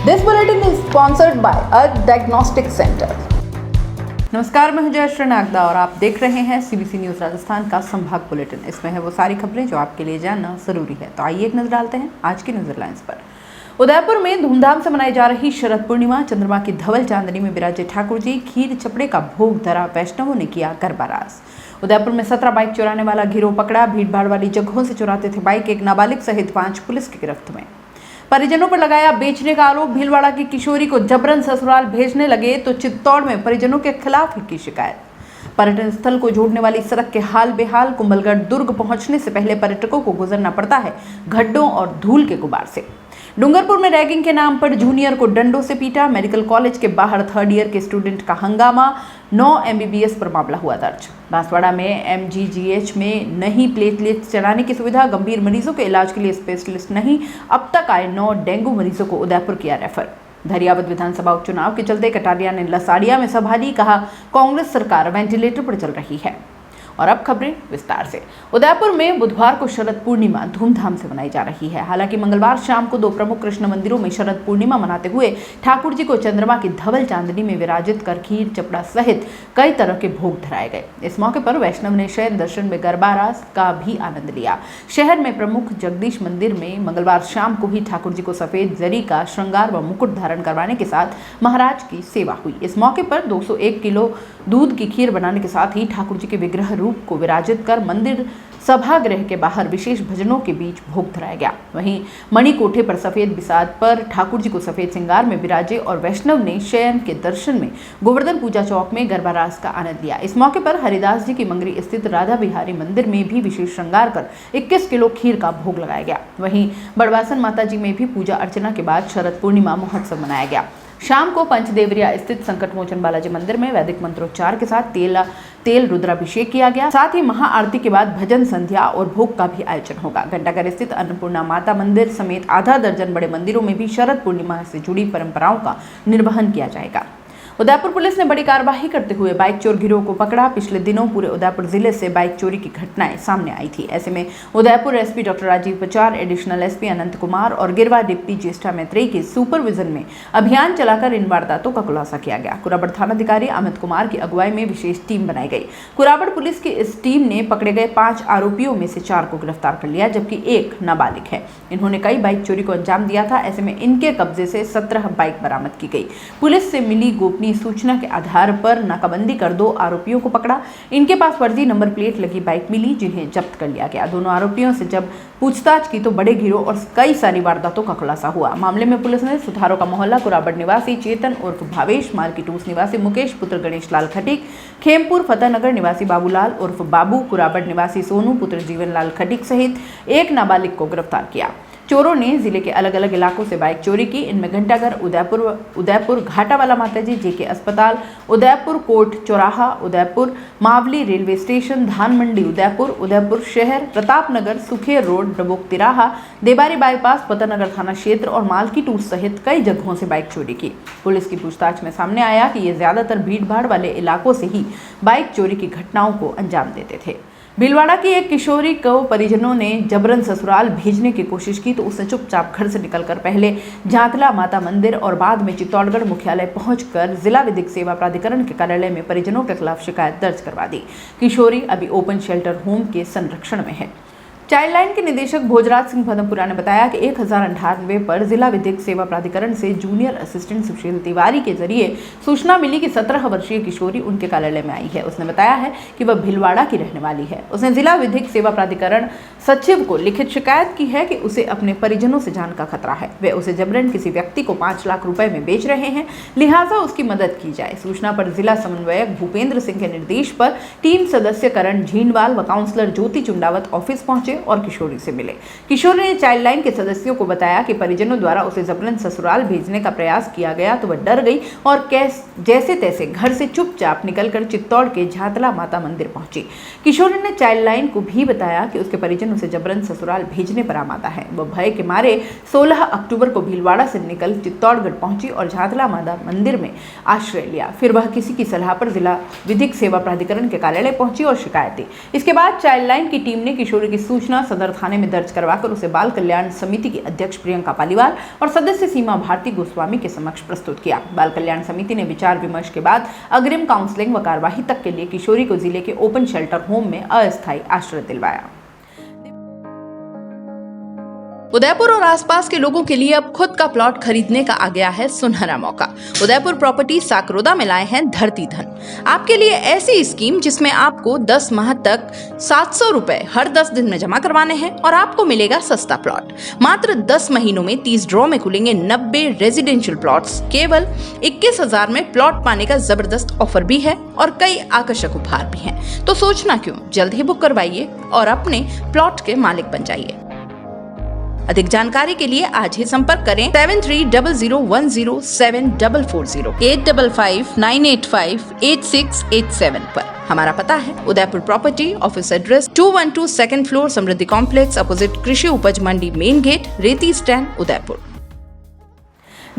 This bulletin is sponsored by a diagnostic center. नमस्कार, मैं हूं जयश्री नागदा और आप देख रहे हैं सीबीसी न्यूज राजस्थान का संभाग बुलेटिन। इसमें है वो सारी खबरें जो आपके लिए जानना जरूरी है। तो आइए एक नजर डालते हैं आज की न्यूज हेडलाइंस पर। उदयपुर में धूमधाम से मनाई जा रही शरद पूर्णिमा, चंद्रमा की धवल चांदनी में विराजे ठाकुर जी, खीर चपड़े का भोग धरा, वैष्णवों ने किया गरबा रास। उदयपुर में 17 बाइक चुराने वाला गिरोह पकड़ा, भीड़भाड़ वाली जगहों से चुराते थे बाइक, एक नाबालिग सहित 5 पुलिस की गिरफ्त में। परिजनों पर लगाया बेचने का आरोप, भीलवाड़ा की किशोरी को जबरन ससुराल भेजने लगे तो चित्तौड़ में परिजनों के खिलाफ की शिकायत। पर्यटन स्थल को जोड़ने वाली सड़क के हाल बेहाल, कुंभलगढ़ दुर्ग पहुंचने से पहले पर्यटकों को गुजरना पड़ता है गड्ढों और धूल के गुबार से। डूंगरपुर में रैगिंग के नाम पर जूनियर को डंडों से पीटा, मेडिकल कॉलेज के बाहर 3rd ईयर के स्टूडेंट का हंगामा, 9 MBBS पर मामला हुआ दर्ज। बांसवाड़ा में MGGH में नहीं प्लेटलेट चलाने की सुविधा, गंभीर मरीजों के इलाज के लिए स्पेशलिस्ट नहीं, अब तक आए 9 डेंगू मरीजों को उदयपुर किया रेफर। धरियावद विधानसभा उपचुनाव के चलते कटारिया ने लसाड़िया में सभा ली, कहा कांग्रेस सरकार वेंटिलेटर पर चल रही है। और अब खबरें विस्तार से। उदयपुर में बुधवार को शरद पूर्णिमा धूमधाम से मनाई जा रही है। हालांकि मंगलवार शाम को 2 प्रमुख कृष्ण मंदिरों में शरद पूर्णिमा मनाते हुए ठाकुर जी को चंद्रमा की धवल चांदनी में विराजित कर खीर चपड़ा सहित कई तरह के भोग धराए गए। इस मौके पर वैष्णव ने शयन दर्शन में गरबा रास का भी आनंद लिया। शहर में प्रमुख जगदीश मंदिर में मंगलवार शाम को ही ठाकुर जी को सफेद जरी का श्रृंगार व मुकुट धारण करवाने के साथ महाराज की सेवा हुई। इस मौके पर 201 किलो दूध की खीर बनाने के साथ ही ठाकुर जी के विग्रह रूप को विराजित कर मंदिर सभागृह के बाहर विशेष भजनों के बीच भोग धराया गया। वहीं मणिकोठे पर सफेद बिसात पर ठाकुर जी को सफेद श्रृंगार में विराजे और वैष्णव ने शयन के दर्शन में गोवर्धन पूजा चौक में गरबा रास का आनंद लिया। इस मौके पर हरिदास जी की मंगरी स्थित राधा बिहारी मंदिर में भी विशेष श्रृंगार कर 21 किलो खीर का भोग लगाया गया। वहीं बड़वासन माता जी में भी पूजा अर्चना के बाद शरद पूर्णिमा महोत्सव मनाया गया। शाम को पंचदेवरिया स्थित संकट मोचन बालाजी मंदिर में वैदिक मंत्रोच्चार के साथ तेल रुद्राभिषेक किया गया। साथ ही महाआरती के बाद भजन संध्या और भोग का भी आयोजन होगा। घंटाघर स्थित अन्नपूर्णा माता मंदिर समेत आधा दर्जन बड़े मंदिरों में भी शरद पूर्णिमा से जुड़ी परंपराओं का निर्वहन किया जाएगा। उदयपुर पुलिस ने बड़ी कार्रवाई करते हुए बाइक चोर गिरोह को पकड़ा। पिछले दिनों पूरे उदयपुर जिले से बाइक चोरी की घटनाएं सामने आई थी। ऐसे में Udaipur SP doctor Rajeev Pachar, additional SP अनंत कुमार और गिरवा डिप्टी ज्येष्ठा मैत्रेयी के सुपरविजन में अभियान चलाकर इन वारदातों का खुलासा किया गया। कुराबड़ थानाधिकारी अमित कुमार की अगुवाई में विशेष टीम बनाई गई। कुराबड़ पुलिस की इस टीम ने पकड़े गए 5 आरोपियों में से 4 को गिरफ्तार कर लिया, जबकि 1 नाबालिग है। इन्होंने कई बाइक चोरी को अंजाम दिया था। ऐसे में इनके कब्जे से 17 बाइक बरामद की गई। पुलिस से मिली गोपनीय सूचना के आधार पर नाकाबंदी कर 2 आरोपियों को पकड़ा। इनके पास फर्जी नंबर प्लेट लगी बाइक मिली, जिन्हें जब्त कर लिया गया। दोनों आरोपियों से जब पूछताछ की तो बड़े गिरोह और कई सारी वारदातों का खुलासा हुआ। मामले में पुलिस ने सुधारों का मोहल्ला कुराबड़ निवासी चेतन उर्फ भावेश, मालकी टूस निवासी मुकेश पुत्र गणेश लाल खटीक, खेमपुर फतेहनगर निवासी बाबूलाल उर्फ बाबू, कुराबड़ निवासी सोनू पुत्र जीवन लाल खटीक सहित 1 नाबालिग को गिरफ्तार किया। चोरों ने जिले के अलग अलग इलाकों से बाइक चोरी की। इनमें घंटाघर, उदयपुर घाटावाला माताजी, JK अस्पताल, उदयपुर कोट चौराहा, उदयपुर मावली रेलवे स्टेशन, धान मंडी उदयपुर शहर, प्रतापनगर, सुखेर रोड, डबोक तिराहा, देबारी बाईपास, फतेहनगर थाना क्षेत्र और मालकी टूस सहित कई जगहों से बाइक चोरी की। पुलिस की पूछताछ में सामने आया कि ये ज्यादातर भीड़भाड़ वाले इलाकों से ही बाइक चोरी की घटनाओं को अंजाम देते थे। भीलवाड़ा की एक किशोरी को परिजनों ने जबरन ससुराल भेजने की कोशिश की तो उसने चुपचाप घर से निकलकर पहले झांतला माता मंदिर और बाद में चित्तौड़गढ़ मुख्यालय पहुंचकर जिला विधिक सेवा प्राधिकरण के कार्यालय में परिजनों के खिलाफ शिकायत दर्ज करवा दी। किशोरी अभी ओपन शेल्टर होम के संरक्षण में है। चाइल्ड लाइन के निदेशक भोजराज सिंह पदमपुरा ने बताया कि 1098 पर जिला विधिक सेवा प्राधिकरण से जूनियर असिस्टेंट सुशील तिवारी के जरिए सूचना मिली कि 17 वर्षीय किशोरी उनके कार्यालय में आई है। उसने बताया है कि वह भीलवाड़ा की रहने वाली है। उसने जिला विधिक सेवा प्राधिकरण सचिव को लिखित शिकायत की है कि उसे अपने परिजनों से जान का खतरा है। वे उसे जबरन किसी व्यक्ति को 5 लाख रुपए में बेच रहे हैं, लिहाजा उसकी मदद की जाए। सूचना पर जिला समन्वयक भूपेंद्र सिंह के निर्देश पर टीम सदस्य करण झीनवाल व काउंसलर ज्योति चुंडावत ऑफिस पहुंचे और किशोरी से मिले। किशोरी ने चाइल्ड लाइन के सदस्यों को बताया कि परिजनों द्वारा उसे जबरन ससुराल भेजने का प्रयास किया गया तो वह डर गई और जैसे तैसे घर से चुपचाप निकलकर चित्तौड़ के झातला माता मंदिर पहुंची। किशोरी ने चाइल्ड लाइन को भी बताया कि उसके परिजन उसे जबरन ससुराल भेजने पर आमादा है। वह भय के मारे 16 अक्टूबर को भीलवाड़ा से निकल चित्तौड़गढ़ पहुंची और झातला माता मंदिर में आश्रय लिया। फिर वह किसी की सलाह पर जिला विधिक सेवा प्राधिकरण के कार्यालय पहुंची और शिकायत दी। इसके बाद चाइल्ड लाइन की टीम ने किशोरी की सूचना सूचना सदर थाने में दर्ज करवाकर उसे बाल कल्याण समिति की अध्यक्ष प्रियंका पालीवाल और सदस्य सीमा भारती गोस्वामी के समक्ष प्रस्तुत किया। बाल कल्याण समिति ने विचार विमर्श के बाद अग्रिम काउंसलिंग व कार्यवाही तक के लिए किशोरी को जिले के ओपन शेल्टर होम में अस्थायी आश्रय दिलवाया। उदयपुर और आसपास के लोगों के लिए अब खुद का प्लॉट खरीदने का आ गया है सुनहरा मौका। उदयपुर प्रॉपर्टी साकरोदा में लाए हैं धरती धन। आपके लिए ऐसी स्कीम जिसमें आपको 10 माह तक 700 रुपए हर 10 दिन में जमा करवाने हैं और आपको मिलेगा सस्ता प्लॉट। मात्र 10 महीनों में 30 ड्रॉ में खुलेंगे 90 रेजिडेंशियल प्लॉट्स। केवल 21,000 में प्लॉट पाने का जबरदस्त ऑफर भी है और कई आकर्षक उपहार भी हैं। तो सोचना क्यों, जल्द ही बुक करवाइए और अपने प्लॉट के मालिक बन जाइए। अधिक जानकारी के लिए आज ही संपर्क करें 7300107440 8559858687 पर। हमारा पता है Udaipur property, office address 212 second floor, Samriddhi complex, opposite Krishi Upaj Mandi, main gate, Reti stand, Udaipur.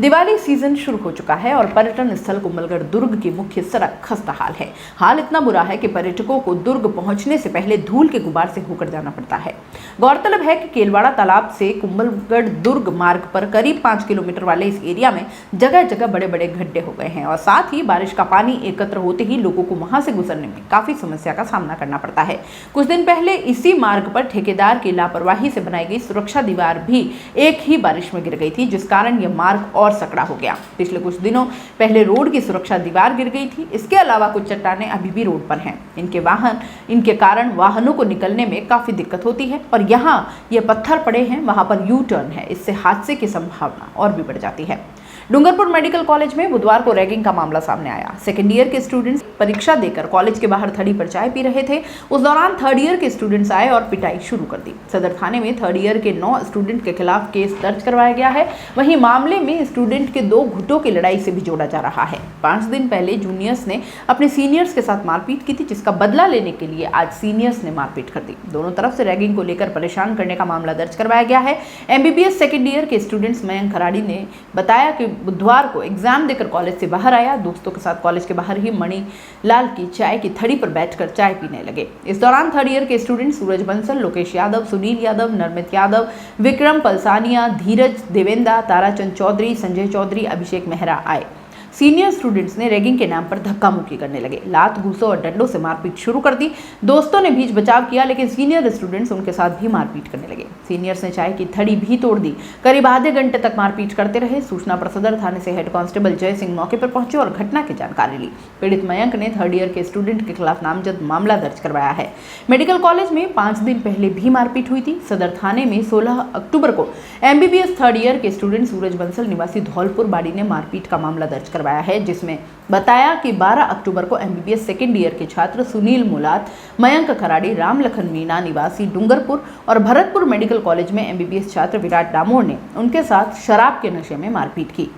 Diwali season शुरू हो चुका है और पर्यटन स्थल कुंभलगढ़ दुर्ग की मुख्य सड़क खस्ताहाल है। हाल इतना बुरा है कि पर्यटकों को दुर्ग पहुंचने से पहले धूल के गुबार से होकर जाना पड़ता है। गौरतलब है कि केलवाड़ा तालाब से कुंभलगढ़ दुर्ग मार्ग पर करीब 5 किलोमीटर वाले इस एरिया में जगह जगह बड़े बड़े गड्ढे हो गए हैं और साथ ही बारिश का पानी एकत्र होते ही लोगों को वहां से गुजरने में काफी समस्या का सामना करना पड़ता है। कुछ दिन पहले इसी मार्ग पर ठेकेदार की लापरवाही से बनाई गई सुरक्षा दीवार भी एक ही बारिश में गिर गई थी, जिस कारण यह मार्ग और सकड़ा हो गया। पिछले कुछ दिनों पहले रोड की सुरक्षा दीवार गिर गई थी। इसके अलावा कुछ चट्टानें अभी भी रोड पर हैं। इनके कारण वाहनों को निकलने में काफी दिक्कत होती है और यहाँ ये पत्थर पड़े हैं, वहां पर यू टर्न है, इससे हादसे की संभावना और भी बढ़ जाती है। डूंगरपुर मेडिकल कॉलेज में बुधवार को रैगिंग का मामला सामने आया। सेकेंड ईयर के स्टूडेंट्स परीक्षा देकर कॉलेज के बाहर थड़ी पर चाय पी रहे थे। उस दौरान थर्ड ईयर के स्टूडेंट्स आए और पिटाई शुरू कर दी। सदर थाने में थर्ड ईयर के 9 स्टूडेंट के खिलाफ केस दर्ज करवाया गया है। वहीं मामले में स्टूडेंट के 2 गुटों की लड़ाई से भी जोड़ा जा रहा है। 5 दिन पहले जूनियर्स ने अपने सीनियर्स के साथ मारपीट की थी, जिसका बदला लेने के लिए आज सीनियर्स ने मारपीट कर दी। दोनों तरफ से रैगिंग को लेकर परेशान करने का मामला दर्ज करवाया गया है। MBBS सेकेंड ईयर के स्टूडेंट्स मयंक खराड़ी ने बताया कि बुधवार को एग्जाम देकर कॉलेज से बाहर आया। दोस्तों के साथ कॉलेज के बाहर ही मणिलाल की चाय की थड़ी पर बैठकर चाय पीने लगे। इस दौरान थर्ड ईयर के स्टूडेंट सूरज बंसल, लोकेश यादव, सुनील यादव, नरमित यादव, विक्रम पलसानिया, धीरज देवेंदा, ताराचंद चौधरी, संजय चौधरी, अभिषेक मेहरा आए। सीनियर स्टूडेंट्स ने रैगिंग के नाम पर धक्का मुक्की करने लगे। लात, घूसों और डंडों से मारपीट शुरू कर दी। दोस्तों ने बीच बचाव किया, लेकिन सीनियर स्टूडेंट्स उनके साथ भी मारपीट करने लगे। सीनियर्स ने चाय की थड़ी भी तोड़ दी। करीब आधे घंटे तक मारपीट करते रहे। सूचना पर सदर थाने से हेड कांस्टेबल जय सिंह मौके पर पहुंचे और घटना की जानकारी ली। पीड़ित मयंक ने थर्ड ईयर के स्टूडेंट के खिलाफ नामजद मामला दर्ज करवाया है। मेडिकल कॉलेज में 5 दिन पहले भी मारपीट हुई थी। सदर थाने में 16 अक्टूबर को MBBS थर्ड ईयर के स्टूडेंट सूरज बंसल निवासी धौलपुर बाड़ी ने मारपीट का मामला दर्ज करवाया है, जिसमें बताया कि 12 अक्टूबर को MBBS सेकेंड ईयर के छात्र सुनील मुलात, मयंक खराड़ी, राम लखन मीना निवासी डूंगरपुर और भरतपुर मेडिकल कॉलेज में MBBS छात्र विराट डामोर ने उनके साथ शराब के नशे में मारपीट की।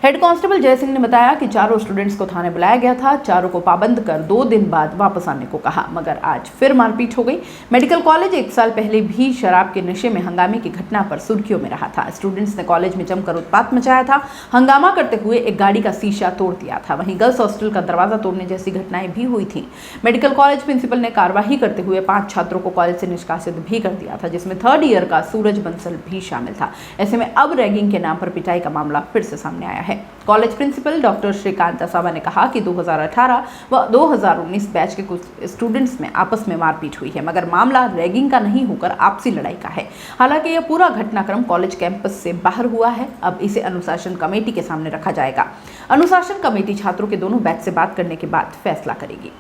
हेड कांस्टेबल जय सिंह ने बताया कि चारों स्टूडेंट्स को थाने बुलाया गया था। चारों को पाबंद कर 2 दिन बाद वापस आने को कहा, मगर आज फिर मारपीट हो गई। मेडिकल कॉलेज 1 साल पहले भी शराब के नशे में हंगामे की घटना पर सुर्खियों में रहा था। स्टूडेंट्स ने कॉलेज में जमकर उत्पात मचाया था। हंगामा करते हुए एक गाड़ी का शीशा तोड़ दिया था। वहीं गर्ल्स हॉस्टल का दरवाजा तोड़ने जैसी घटनाएं भी हुई थी। मेडिकल कॉलेज प्रिंसिपल ने कार्रवाई करते हुए 5 छात्रों को कॉलेज से निष्कासित भी कर दिया था, जिसमें थर्ड ईयर का सूरज बंसल भी शामिल था। ऐसे में अब रैगिंग के नाम पर पिटाई का मामला फिर से सामने आया है। कॉलेज प्रिंसिपल डॉक्टर श्रीकांत असावा ने कहा कि 2018 व 2019 बैच के कुछ स्टूडेंट्स में आपस में मारपीट हुई है, मगर मामला रैगिंग का नहीं होकर आपसी लड़ाई का है। हालांकि यह पूरा घटनाक्रम कॉलेज कैंपस से बाहर हुआ है। अब इसे अनुशासन कमेटी के सामने रखा जाएगा। अनुशासन कमेटी छात्रों के दोनों बैच से बात करने के बाद फैसला करेगी।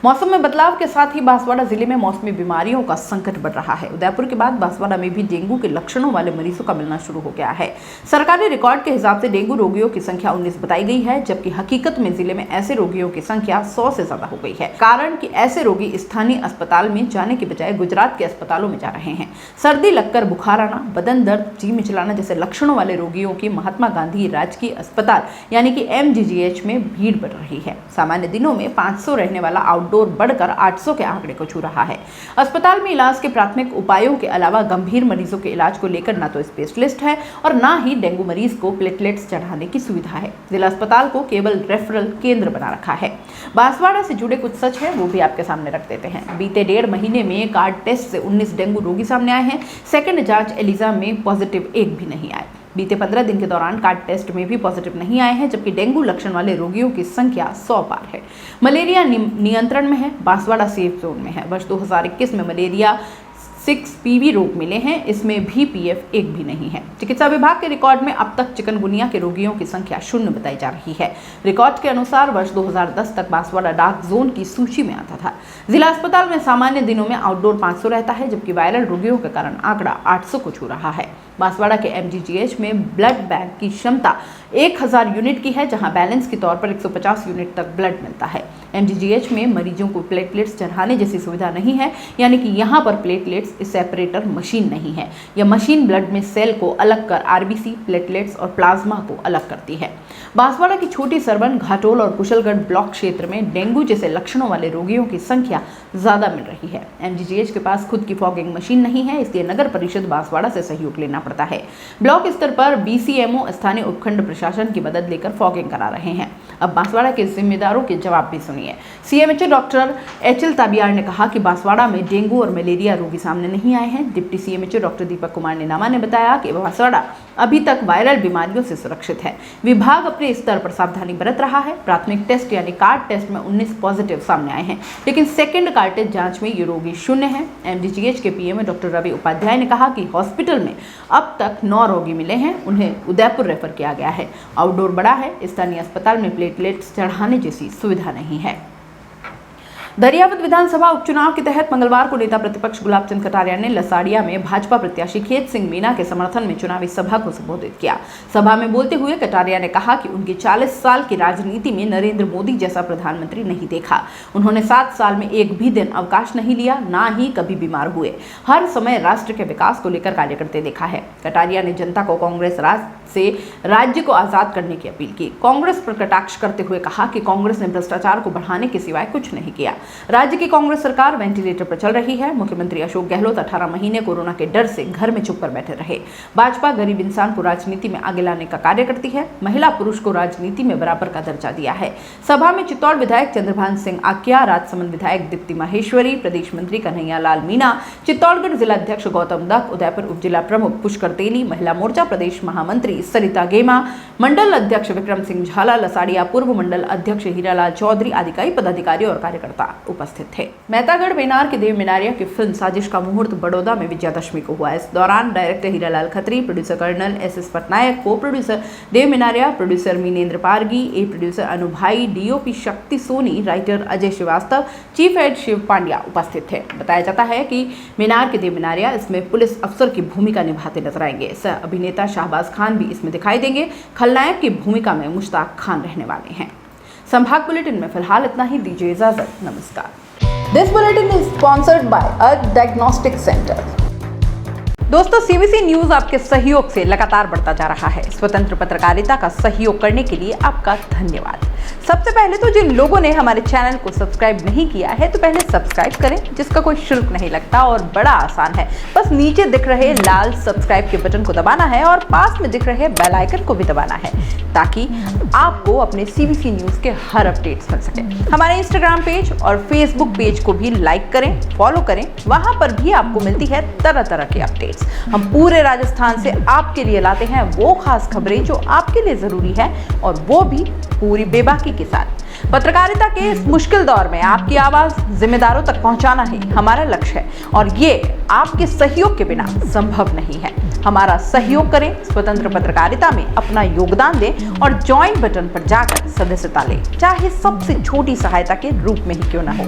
मौसम में बदलाव के साथ ही बांसवाड़ा जिले में मौसमी बीमारियों का संकट बढ़ रहा है। उदयपुर के बाद बांसवाड़ा में भी डेंगू के लक्षणों वाले मरीजों का मिलना शुरू हो गया है। सरकारी रिकॉर्ड के हिसाब से डेंगू रोगियों की संख्या 19 बताई गई है, जबकि हकीकत में जिले में ऐसे रोगियों की संख्या 100 से ज्यादा हो गई है। कारण कि ऐसे रोगी स्थानीय अस्पताल में जाने के बजाय गुजरात के अस्पतालों में जा रहे हैं। सर्दी लगकर बुखार आना, बदन दर्द, जी मिचलाना जैसे लक्षणों वाले रोगियों की महात्मा गांधी राजकीय अस्पताल यानी कि MGGH में भीड़ बढ़ रही है। सामान्य दिनों में 500 रहने वाला आउटडोर आउटडोर बढ़कर 800 के आंकड़े को छू रहा है। अस्पताल में इलाज के प्राथमिक उपायों के अलावा गंभीर मरीजों के इलाज को लेकर न तो स्पेशलिस्ट है और न ही डेंगू मरीज को प्लेटलेट्स चढ़ाने की सुविधा है। जिला अस्पताल को केवल रेफरल केंद्र बना रखा है। बांसवाड़ा से जुड़े कुछ सच है वो भी आपके सामने रख देते हैं। बीते 1.5 महीने में कार्ड टेस्ट से 19 डेंगू रोगी सामने आए हैं। सेकंड जांच एलिजा में पॉजिटिव एक भी नहीं आए। बीते 15 दिन के दौरान कार्ड टेस्ट में भी पॉजिटिव नहीं आए हैं, जबकि डेंगू लक्षण वाले रोगियों की संख्या 100 पार है। मलेरिया नियंत्रण में है, बांसवाड़ा सेफ जोन में है। वर्ष 2021 में मलेरिया 6 पीवी रोग मिले हैं, इसमें भी पीएफ एक भी नहीं है। चिकित्सा विभाग के रिकॉर्ड में अब तक चिकनगुनिया के रोगियों की संख्या 0 बताई जा रही है। रिकॉर्ड के अनुसार वर्ष 2010 तक बांसवाड़ा डार्क जोन की सूची में आता था। जिला अस्पताल में सामान्य दिनों में आउटडोर 500 रहता है, जबकि वायरल रोगियों के कारण आंकड़ा 800 को छू रहा है। बांसवाड़ा के एमजीजीएच में ब्लड बैंक की क्षमता 1000 यूनिट की है, जहां बैलेंस के तौर पर 150 यूनिट तक ब्लड मिलता है। एमजीजीएच में मरीजों को प्लेटलेट्स चढ़ाने जैसी सुविधा नहीं है, यानी कि यहां पर प्लेटलेट्स सेपरेटर मशीन नहीं है। यह मशीन ब्लड में सेल को अलग कर आरबीसी, प्लेटलेट्स और प्लाज्मा को अलग करती है। बांसवाड़ा की छोटी सरवन, घाटोल और कुशलगढ़ ब्लॉक क्षेत्र में डेंगू जैसे लक्षणों वाले रोगियों की संख्या ज्यादा मिल रही है। एमजीजीएच के पास खुद की फॉगिंग मशीन नहीं है, इसलिए नगर परिषद बांसवाड़ा से सहयोग लेना पड़ता है। ब्लॉक स्तर पर बीसीएमओ स्थानीय उपखंड प्रशासन की मदद लेकर फॉगिंग करा रहे हैं। अब बांसवाड़ा के जिम्मेदारों के जवाब भी सुनिए। सीएमएचओ डॉक्टर एचएल ताबियार ने कहा कि बांसवाड़ा में डेंगू और मलेरिया रोगी सामने नहीं आए हैं। Deputy CMHO doctor Deepak Kumar नेनामा ने बताया कि बांसवाड़ा अभी तक वायरल बीमारियों से सुरक्षित है। विभाग अपने स्तर पर सावधानी बरत रहा है। प्राथमिक टेस्ट यानी कार्ड टेस्ट में 19 पॉजिटिव सामने आए हैं, लेकिन सेकंड कार्ड टेस्ट जांच में ये रोगी 0 है। एमजीजीएच के पीएमओ डॉक्टर रवि उपाध्याय ने कहा कि हॉस्पिटल में अब तक 9 रोगी मिले हैं, उन्हें उदयपुर रेफर किया गया है। आउटडोर बड़ा है, स्थानीय अस्पताल में प्लेटलेट्स चढ़ाने जैसी सुविधा नहीं है। दरियावत विधानसभा उपचुनाव के तहत मंगलवार को नेता प्रतिपक्ष गुलाब चंद कटारिया ने लसाड़िया में भाजपा प्रत्याशी खेत सिंह मीणा के समर्थन में चुनावी सभा को संबोधित किया। सभा में बोलते हुए कटारिया ने कहा कि उनकी 40 साल की राजनीति में नरेंद्र मोदी जैसा प्रधानमंत्री नहीं देखा। उन्होंने 7 साल में एक भी दिन अवकाश नहीं लिया, ना ही कभी बीमार हुए। हर समय राष्ट्र के विकास को लेकर कार्य करते देखा है। कटारिया ने जनता को कांग्रेस राज से राज्य को आजाद करने की अपील की। कांग्रेस पर कटाक्ष करते हुए कहा कि कांग्रेस ने भ्रष्टाचार को बढ़ाने के सिवाय कुछ नहीं किया। राज्य की कांग्रेस सरकार वेंटिलेटर पर चल रही है। मुख्यमंत्री अशोक गहलोत 18 महीने कोरोना के डर से घर में चुप कर बैठे रहे। भाजपा गरीब इंसान को राजनीति में आगे लाने का कार्य करती है। महिला पुरुष को राजनीति में बराबर का दर्जा दिया है। सभा में चित्तौड़ विधायक चंद्रभान सिंह आकिया, राजसमंद विधायक दीप्ति माहेश्वरी, प्रदेश मंत्री कन्हैया लाल मीणा, चित्तौड़गढ़ जिलाध्यक्ष गौतम दत्त, उदयपुर उप जिला प्रमुख पुष्कर तेली, महिला मोर्चा प्रदेश महामंत्री सरिता गेमा, मंडल अध्यक्ष विक्रम सिंह झाला, लसाड़िया पूर्व मंडल अध्यक्ष हीरालाल चौधरी आदि कई पदाधिकारी और कार्यकर्ता उपस्थित थे। मेहतागढ़ बेनार के देव मिनारिया की फिल्म साजिश का मुहूर्त बड़ौदा में विजयादशमी को हुआ। इस दौरान director Hiralal Khatri, producer colonel S Patnaik, co producer Dev Minaria, producer Meenendra Pargi, a producer Anubhai, DOP Shakti Soni, writer Ajay Shrivastava, chief ed Shiv Pandya उपस्थित थे। बताया जाता है कि मीनार के देव मिनारिया इसमें पुलिस अफसर की भूमिका निभाते नजर आएंगे। सह अभिनेता शाहबाज खान भी इसमें दिखाई देंगे। खलनायक की भूमिका में मुश्ताक खान रहने वाले हैं। संभाग बुलेटिन में फिलहाल इतना ही। दीजिए इजाजत। नमस्कार। This bulletin is sponsored by earth diagnostic centre. दोस्तों, सीबीसी न्यूज आपके सहयोग से लगातार बढ़ता जा रहा है। स्वतंत्र पत्रकारिता का सहयोग करने के लिए आपका धन्यवाद। सबसे पहले तो जिन लोगों ने हमारे चैनल को सब्सक्राइब नहीं किया है, तो पहले सब्सक्राइब करें, जिसका कोई शुल्क नहीं लगता और बड़ा आसान है। बस नीचे दिख रहे लाल सब्सक्राइब के बटन को दबाना है और पास में दिख रहे बेल आइकन को भी दबाना है, ताकि आपको अपने सीबीसी न्यूज के हर अपडेट्स मिल सके। हमारे इंस्टाग्राम पेज और फेसबुक पेज को भी लाइक करें, फॉलो करें। वहां पर भी आपको मिलती है तरह तरह की अपडेट्स। हम पूरे राजस्थान से आपके लिए लाते हैं वो खास खबरें जो आपके लिए जरूरी है, और वो भी पूरी बेबाकी के साथ। पत्रकारिता के इस मुश्किल दौर में आपकी आवाज जिम्मेदारों तक पहुंचाना ही हमारा लक्ष्य है, और ये आपके सहयोग के बिना संभव नहीं है। हमारा सहयोग करें, स्वतंत्र पत्रकारिता में अपना योगदान दें और ज्वाइन बटन पर जाकर सदस्यता लें, चाहे सबसे छोटी सहायता के रूप में ही क्यों ना हो।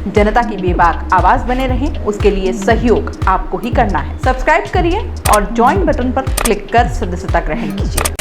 जनता की बेबाक आवाज बने रहें, उसके लिए सहयोग आपको ही करना है। सब्सक्राइब करिए और ज्वाइन बटन पर क्लिक कर सदस्यता ग्रहण कीजिए।